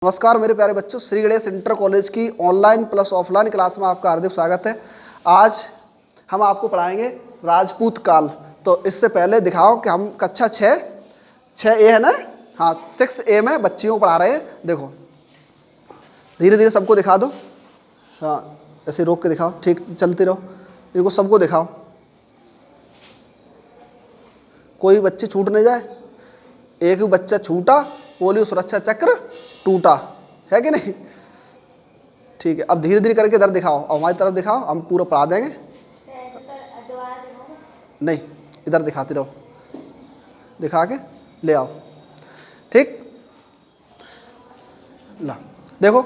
नमस्कार मेरे प्यारे बच्चों, श्री गणेश इंटर कॉलेज की ऑनलाइन प्लस ऑफलाइन क्लास में आपका हार्दिक स्वागत है। आज हम आपको पढ़ाएंगे राजपूत काल। तो इससे पहले दिखाओ कि हम कक्षा 6A है ना, हाँ 6A में बच्चियों को पढ़ा रहे हैं। देखो धीरे धीरे सबको दिखा दो, हाँ ऐसे रोक के दिखाओ, ठीक चलते रहो, इनको सबको दिखाओ, कोई बच्चे छूट नहीं जाए। एक भी बच्चा छूटा पोलियो सुरक्षा चक्र टूटा, है कि नहीं? ठीक है, अब धीरे धीरे करके इधर दिखाओ, अब हमारी तरफ दिखाओ, हम पूरा पढ़ा देंगे। नहीं, इधर दिखाते रहो, दिखा के ले आओ, ठीक। ला देखो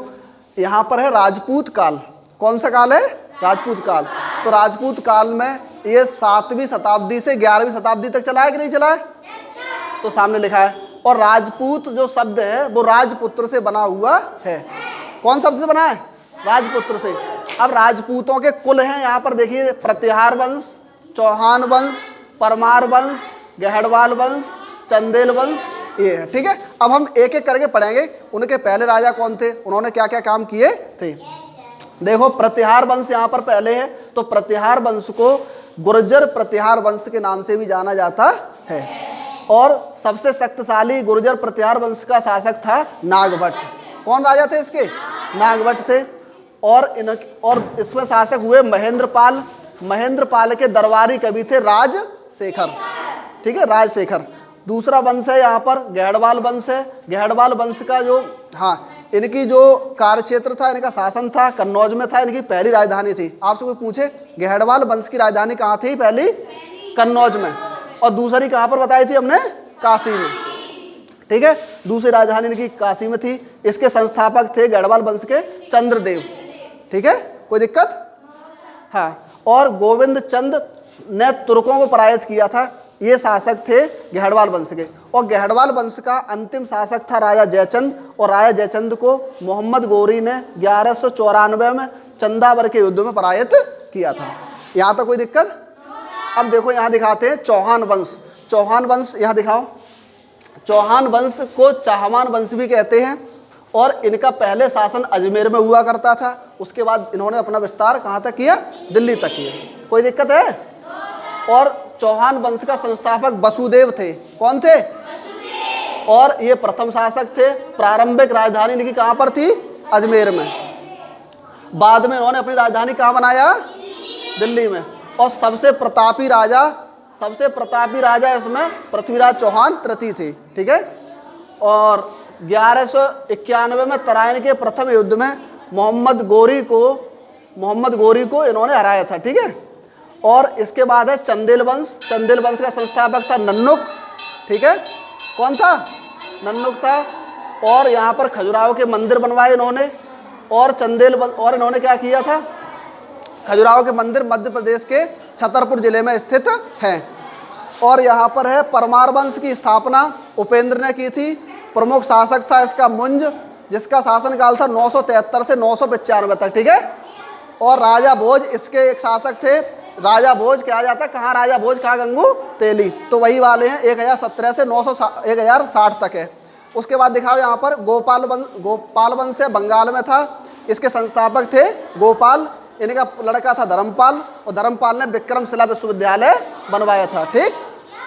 यहाँ पर है राजपूत काल। कौन सा काल है? राजपूत काल। तो राजपूत काल में ये 7वीं शताब्दी से 11वीं शताब्दी तक चला है कि नहीं चला है? तो सामने लिखा है। और राजपूत जो शब्द है वो राजपुत्र से बना हुआ है। कौन शब्द से बना है? राजपुत्र से। अब राजपूतों के कुल हैं यहाँ पर देखिए, प्रतिहार वंश, चौहान वंश, परमार वंश, गहड़वाल वंश, चंदेल वंश, ये है, ठीक है। अब हम एक एक करके पढ़ेंगे उनके पहले राजा कौन थे, उन्होंने क्या क्या काम किए थे। देखो प्रतिहार वंश यहाँ पर पहले है, तो प्रतिहार वंश को गुर्जर प्रतिहार वंश के नाम से भी जाना जाता है। और सबसे शक्तिशाली गुर्जर प्रतिहार वंश का शासक था नागभट्ट। कौन राजा थे इसके? नागभट्ट थे। और इसमें शासक हुए महेंद्रपाल। महेंद्रपाल के दरबारी कवि थे राजशेखर, ठीक है, राजशेखर। दूसरा वंश है यहाँ पर गहड़वाल वंश है। गहड़वाल वंश का जो इनकी जो कार्यक्षेत्र था, इनका शासन था कन्नौज में था, इनकी पहली राजधानी थी। आपसे कोई पूछे गहड़वाल वंश की राजधानी कहाँ थी? पहली कन्नौज में, और दूसरी कहाँ पर बताई थी हमने? काशी में, ठीक है। दूसरी राजधानी इनकी काशी में थी। इसके संस्थापक थे गढ़वाल वंश के चंद्रदेव, ठीक है, कोई दिक्कत? हाँ। और गोविंद चंद ने तुर्कों को पराजित किया था, ये शासक थे गहड़वाल वंश के। और गहड़वाल वंश का अंतिम शासक था राजा जयचंद, और राजा जयचंद को मोहम्मद गोरी ने 1194 में चंदावर के युद्ध में पराजित किया था। यहाँ तक कोई दिक्कत? अब देखो यहाँ दिखाते हैं चौहान वंश। चौहान वंश यहाँ दिखाओ। चौहान वंश को चाहमान वंश भी कहते हैं, और इनका पहले शासन अजमेर में हुआ करता था। उसके बाद इन्होंने अपना विस्तार कहाँ तक किया? दिल्ली तक किया। कोई दिक्कत है? और चौहान वंश का संस्थापक वसुदेव थे। कौन थे? और ये प्रथम शासक थे। प्रारंभिक राजधानी इनकी कहाँ पर थी? अजमेर में। बाद में इन्होंने अपनी राजधानी कहाँ बनाया? दिल्ली में। और सबसे प्रतापी राजा इसमें पृथ्वीराज चौहान तृतीय थे, ठीक है। और 1191 में तराइन के प्रथम युद्ध में मोहम्मद गोरी को इन्होंने हराया था, ठीक है। और इसके बाद है चंदेल वंश। चंदेल वंश का संस्थापक था नन्नुक, ठीक है। कौन था? नन्नुक था। और यहाँ पर खजुराहो के मंदिर बनवाए इन्होंने। और और इन्होंने क्या किया था? खजुराहो के मंदिर मध्य प्रदेश के छतरपुर जिले में स्थित हैं। और यहाँ पर है परमार वंश की स्थापना उपेंद्र ने की थी। प्रमुख शासक था इसका मुंज, जिसका शासनकाल था 973 से 995 तक, ठीक है। और राजा भोज इसके एक शासक थे। राजा भोज कहा जाता, कहाँ राजा भोज, कहाँ? गंगू तेली, तो वही वाले हैं। 1017 से 1060 तक है। उसके बाद दिखाओ यहाँ पर गोपाल वंश है, बंगाल में था। इसके संस्थापक थे गोपाल। इनका लड़का था धर्मपाल, और धर्मपाल ने विक्रमशिला विश्वविद्यालय बनवाया था, ठीक।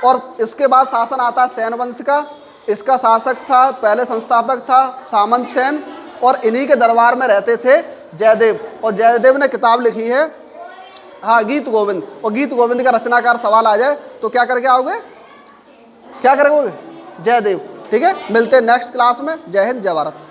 और इसके बाद शासन आता है सेन वंश का। इसका शासक था, पहले संस्थापक था सामंत सेन, और इन्हीं के दरबार में रहते थे जयदेव। और जयदेव ने किताब लिखी है, हाँ, गीत गोविंद। और गीत गोविंद का रचनाकार सवाल आ जाए तो क्या करके आओगे? क्या करोगे? जयदेव, ठीक है। मिलते हैं नेक्स्ट क्लास में। जय हिंद, जय भारत।